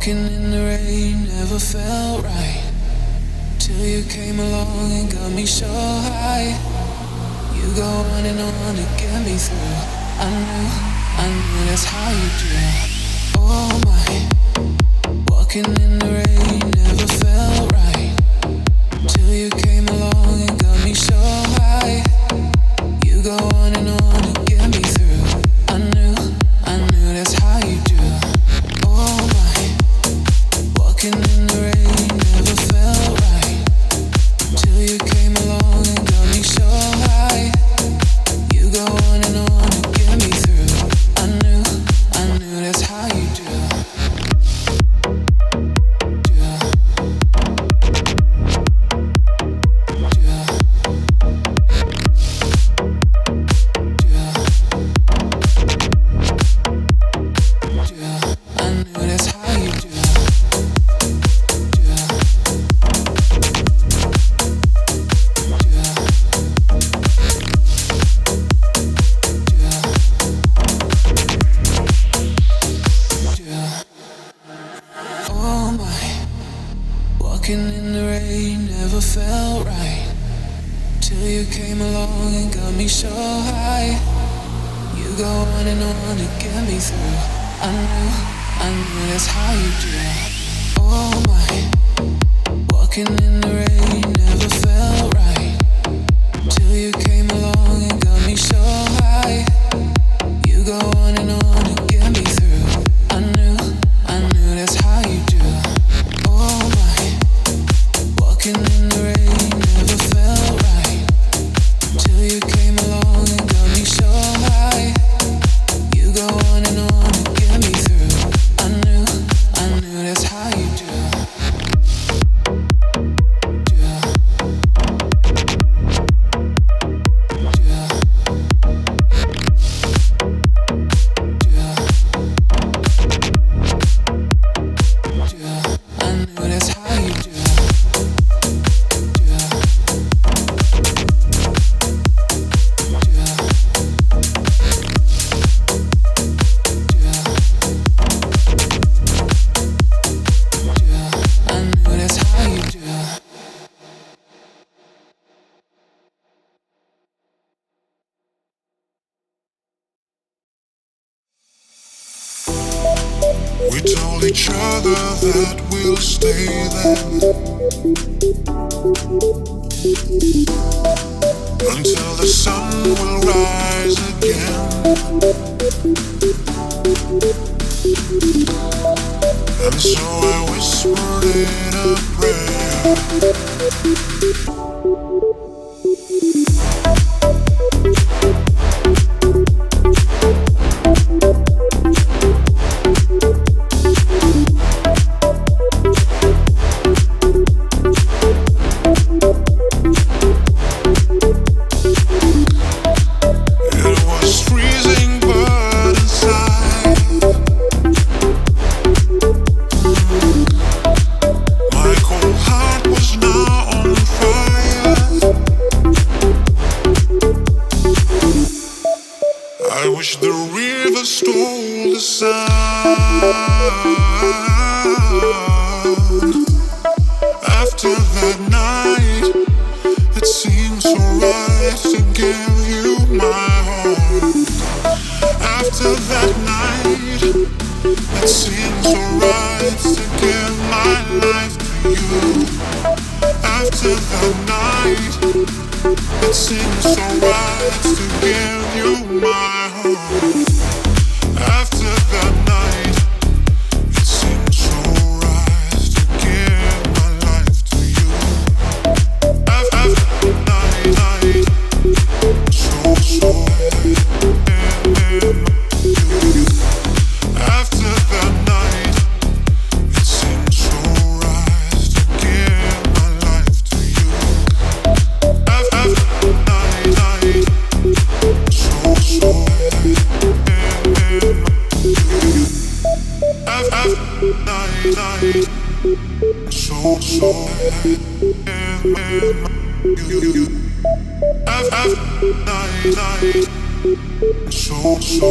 Walking in the rain never felt right till you came along and got me so high. You go on and on to get me through. I knew that's how you do. Oh my, walking in the rain never felt right till you came along and got me so high. You go on and on to get me through. I knew that's how you do. Oh my, walking in the rain never felt right till you came along and got me so high. You go on and on to get me through. I knew that's how you do. Walking in the rain never felt right till you came along and got me so high. You go on and on to get me through. I knew that's how you do. Oh my, walking in the rain never felt right till you came along and got me so high. You go on and on to get me through. I knew that's how you do. Oh my, walking in the rain never felt right till you came along and got me so high. You go on and on to get me through. I knew that's how you do. We told each other that we'll stay there until the sun will rise again. And so I whispered in a prayer. I wish the river stole the sun. After that night, it seemed so right to give you my heart. After that night, it seemed so right to give my life to you. After that night, it seems so right to give you my heart. After that night, it seems so right to give my life to you. After that night, so right. After that night, it seems so right to give my life to you. After that night, so so